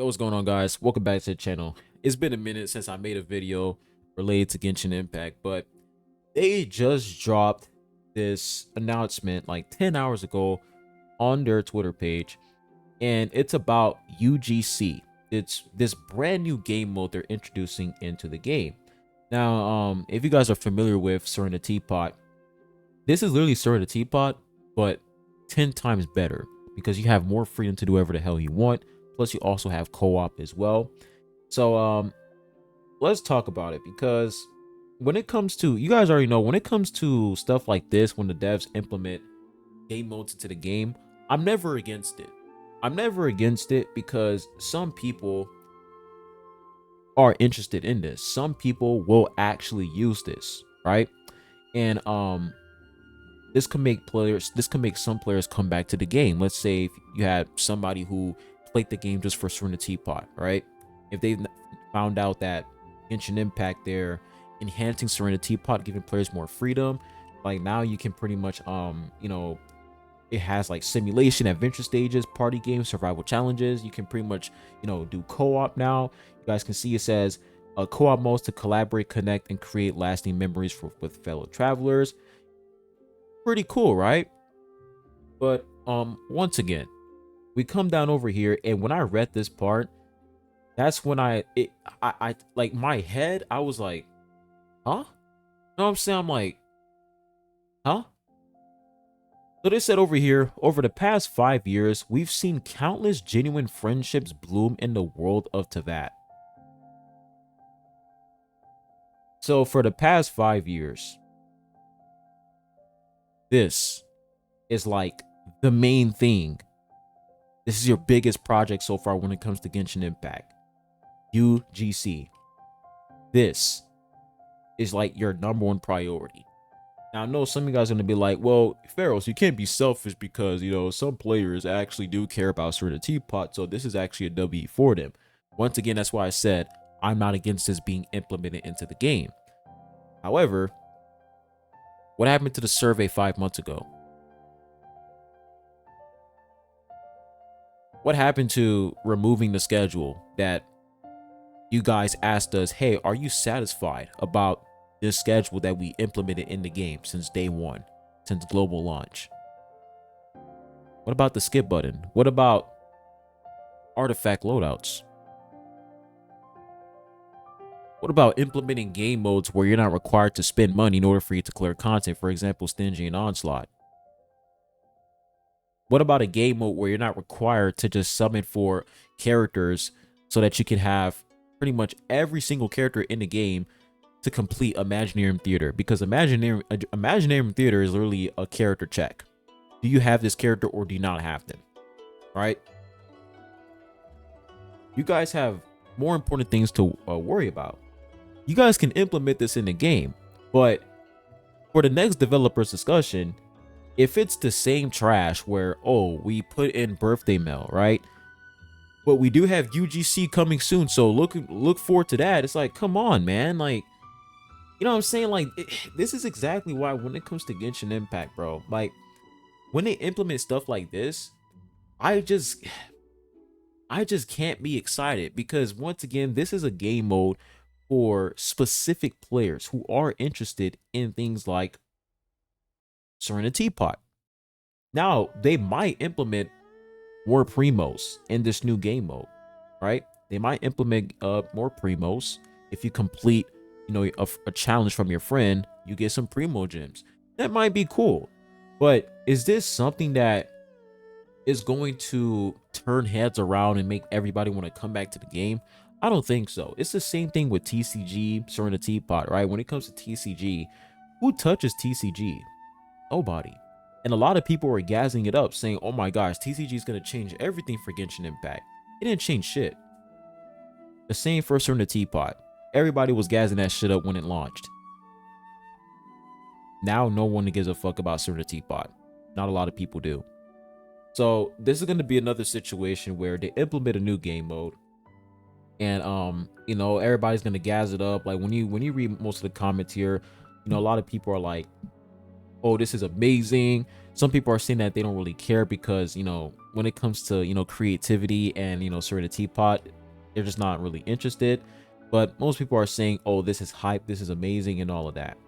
Yo, what's going on, guys? Welcome back to the channel. It's been a minute since I made a video related to Genshin Impact, but they just dropped this announcement like 10 hours ago on their Twitter page, and it's about UGC. It's this brand new game mode they're introducing into the game. Now, if you guys are familiar with Serena Teapot, this is literally Serena Teapot, but 10 times better because you have more freedom to do whatever the hell you want. Plus, you also have co-op as well. So, let's talk about it because when it comes to, you guys already know, when it comes to stuff like this, when the devs implement game modes into the game, I'm never against it. I'm never against it because some people are interested in this. Some people will actually use this, right? And this can make some players come back to the game. Let's say if you had somebody who played the game just for Serena Teapot, right? If they found out that Genshin Impact, they're enhancing Serena Teapot, giving players more freedom, like now you can pretty much it has like simulation, adventure stages, party games, survival challenges. You can pretty much do co-op now. You guys can see it says co-op modes to collaborate, connect, and create lasting memories with fellow travelers. Pretty cool, right? But once again, we come down over here, and when I read this part, that's when I like my head, I was like, huh? You know what I'm saying? I'm like, huh? So they said over here, over the past 5 years, we've seen countless genuine friendships bloom in the world of Teyvat. So for the past 5 years, this is like the main thing. This is your biggest project so far when it comes to Genshin Impact. UGC. This is like your #1 priority. Now, I know some of you guys are going to be like, well, Faros, you can't be selfish because, some players actually do care about Serena Teapot, so this is actually a W for them. Once again, that's why I said I'm not against this being implemented into the game. However, what happened to the survey 5 months ago? What happened to removing the schedule that you guys asked us, hey, are you satisfied about this schedule that we implemented in the game since day one, since global launch? What about the skip button? What about artifact loadouts? What about implementing game modes where you're not required to spend money in order for you to clear content, for example, Stingy and Onslaught? What about a game mode where you're not required to just summon for characters so that you can have pretty much every single character in the game to complete Imaginarium Theater? Because Imaginarium Theater is literally a character check. Do you have this character or do you not have them? Right? You guys have more important things to worry about. You guys can implement this in the game, but for the next developers discussion, if it's the same trash where, oh, we put in birthday mail, right? But we do have UGC coming soon, so look forward to that. It's like, come on, man. Like, you know what I'm saying? Like, this is exactly why when it comes to Genshin Impact, bro, like, when they implement stuff like this, I just can't be excited because, once again, this is a game mode for specific players who are interested in things like Serena Teapot. Now, they might implement more primos in this new game mode, right? They might implement more primos. If you complete, a challenge from your friend, you get some primo gems. That might be cool. But is this something that is going to turn heads around and make everybody want to come back to the game? I don't think so. It's the same thing with TCG, Serena Teapot, right? When it comes to TCG, who touches TCG? Nobody. And a lot of people were gassing it up, saying, oh my gosh, TCG is going to change everything for Genshin Impact. It didn't change shit. The same for Serena Teapot. Everybody was gassing that shit up when it launched. Now no one gives a fuck about Serena Teapot. Not a lot of people do. So this is going to be another situation where they implement a new game mode. And everybody's going to gas it up. Like when you read most of the comments here, a lot of people are like, oh, this is amazing. Some people are saying that they don't really care because, when it comes to, creativity and, sort of teapot, they're just not really interested. But most people are saying, oh, this is hype, this is amazing, and all of that.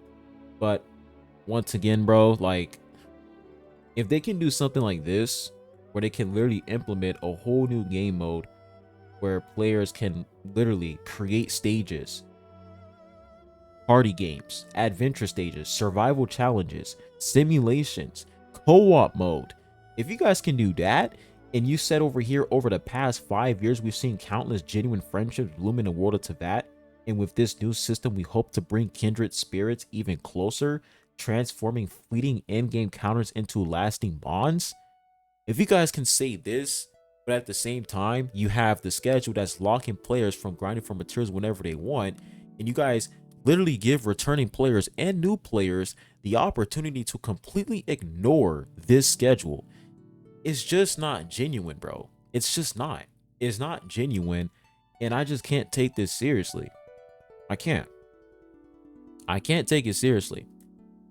But once again, bro, like, if they can do something like this, where they can literally implement a whole new game mode where players can literally create stages, party games, adventure stages, survival challenges, simulations, co-op mode. If you guys can do that, and you said over here, over the past 5 years, we've seen countless genuine friendships bloom in the world of Teyvat, and with this new system, we hope to bring kindred spirits even closer, transforming fleeting in-game counters into lasting bonds. If you guys can say this, but at the same time, you have the schedule that's locking players from grinding for materials whenever they want, and you guys literally give returning players and new players the opportunity to completely ignore this schedule, it's just not genuine, bro. It's just not. It's not genuine, and I just can't take this seriously. I can't. I can't take it seriously.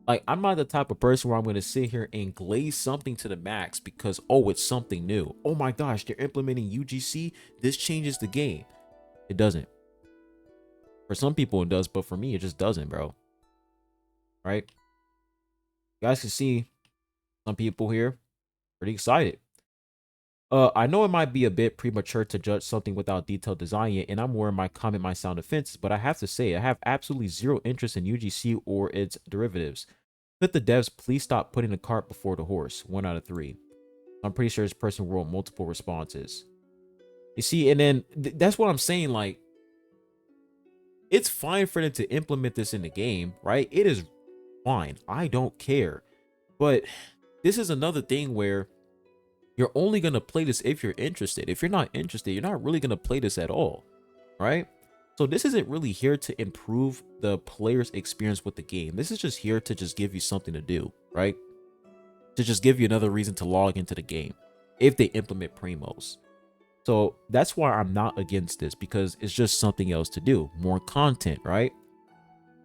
Like, I'm not the type of person where I'm going to sit here and glaze something to the max because, oh, it's something new. Oh my gosh, they're implementing UGC. This changes the game. It doesn't. For some people, it does, but for me, it just doesn't, bro. Right? You guys can see some people here pretty excited. I know it might be a bit premature to judge something without detailed design yet, and I'm aware my comment might sound offensive, but I have to say, I have absolutely zero interest in UGC or its derivatives. Could the devs please stop putting the cart before the horse? 1 out of 3. I'm pretty sure this person wrote multiple responses. You see, and then that's what I'm saying. Like, it's fine for them to implement this in the game, right? It is fine. I don't care. But this is another thing where you're only going to play this if you're interested. If you're not interested, you're not really going to play this at all, right? So this isn't really here to improve the player's experience with the game. This is just here to just give you something to do, right? To just give you another reason to log into the game if they implement primos. So that's why I'm not against this, because it's just something else to do. More content, right?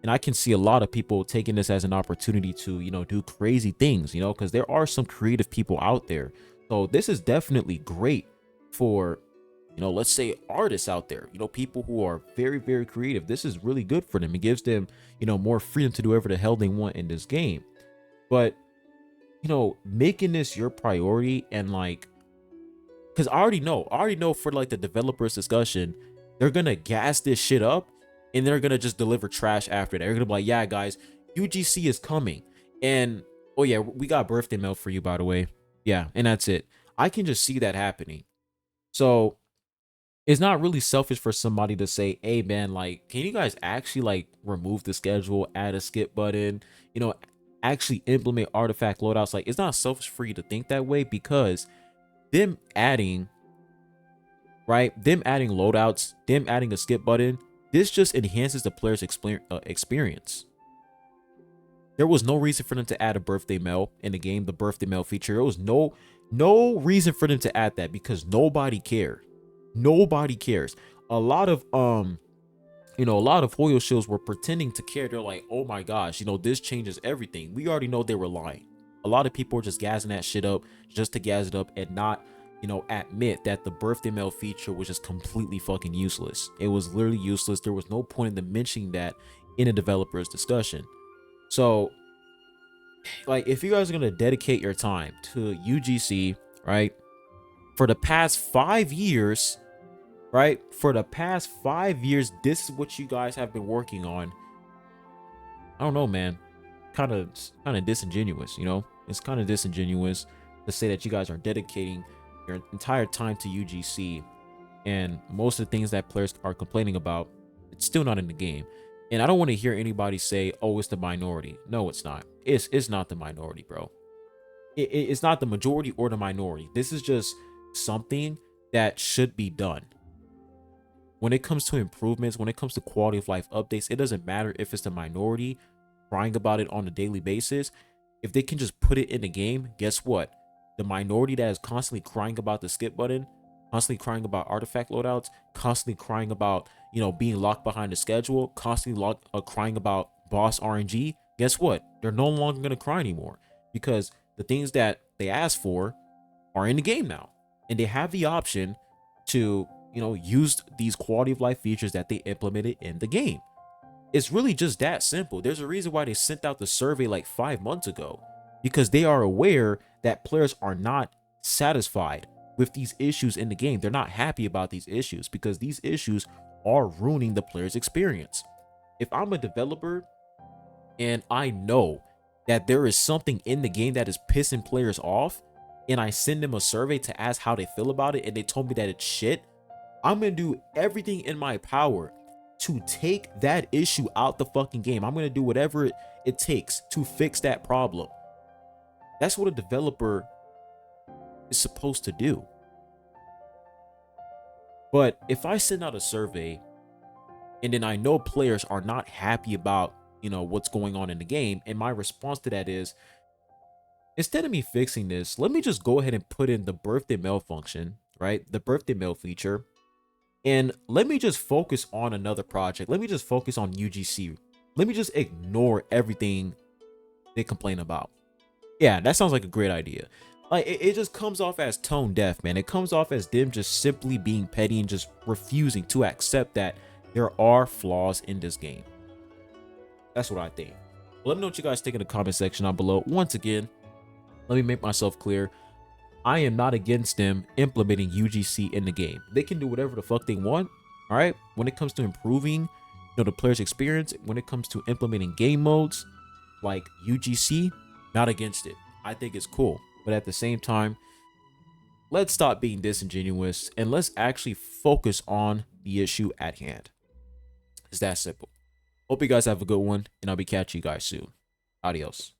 And I can see a lot of people taking this as an opportunity to, do crazy things, because there are some creative people out there. So this is definitely great for, let's say artists out there, people who are very, very creative. This is really good for them. It gives them, more freedom to do whatever the hell they want in this game. But, making this your priority and like, because I already know for like the developers discussion, they're going to gas this shit up and they're going to just deliver trash after that. They're going to be like, yeah, guys, UGC is coming. And, oh yeah, we got birthday mail for you, by the way. Yeah, and that's it. I can just see that happening. So it's not really selfish for somebody to say, hey man, like, can you guys actually like remove the schedule, add a skip button, actually implement artifact loadouts? Like, it's not selfish for you to think that way, because them adding loadouts, them adding a skip button, this just enhances the player's experience. There was no reason for them to add a birthday mail in the game, the birthday mail feature. There was no reason for them to add that, because nobody cared. Nobody cares. A lot of Hoyo shows were pretending to care. They're like, oh my gosh, this changes everything. We already know they were lying. A lot of people are just gassing that shit up just to gas it up and not, admit that the birthday mail feature was just completely fucking useless. It was literally useless. There was no point in them mentioning that in a developer's discussion. So, like, if you guys are going to dedicate your time to UGC, right, for the past 5 years, right, this is what you guys have been working on. I don't know, man. Kind of disingenuous, It's kind of disingenuous to say that you guys are dedicating your entire time to UGC, and most of the things that players are complaining about, it's still not in the game. And I don't want to hear anybody say, oh, it's the minority. No, it's not. It's not the minority, bro. It's not the majority or the minority. This is just something that should be done. When it comes to improvements, when it comes to quality of life updates, it doesn't matter if it's the minority crying about it on a daily basis. If they can just put it in the game, guess what? The minority that is constantly crying about the skip button, constantly crying about artifact loadouts, constantly crying about, being locked behind the schedule, constantly crying about boss RNG, guess what? They're no longer going to cry anymore because the things that they asked for are in the game now. And they have the option to, use these quality of life features that they implemented in the game. It's really just that simple. There's a reason why they sent out the survey like 5 months ago, because they are aware that players are not satisfied with these issues in the game. They're not happy about these issues because these issues are ruining the player's experience. If I'm a developer and I know that there is something in the game that is pissing players off, and I send them a survey to ask how they feel about it, and they told me that it's shit, I'm gonna do everything in my power to take that issue out the fucking game. I'm gonna do whatever it takes to fix that problem. That's what a developer is supposed to do. But if I send out a survey and then I know players are not happy about, what's going on in the game, and my response to that is, instead of me fixing this, let me just go ahead and put in the birthday mail function, right? The birthday mail feature. And let me just focus on another project. Let me just focus on UGC. Let me just ignore everything they complain about. Yeah, that sounds like a great idea. Like, it just comes off as tone deaf, man. It comes off as them just simply being petty and just refusing to accept that there are flaws in this game. That's what I think. Let me know what you guys think in the comment section down below. Once again, let me make myself clear. I am not against them implementing UGC in the game. They can do whatever the fuck they want. All right. When it comes to improving, the player's experience, when it comes to implementing game modes like UGC, not against it. I think it's cool. But at the same time, let's stop being disingenuous and let's actually focus on the issue at hand. It's that simple. Hope you guys have a good one, and I'll be catching you guys soon. Adios.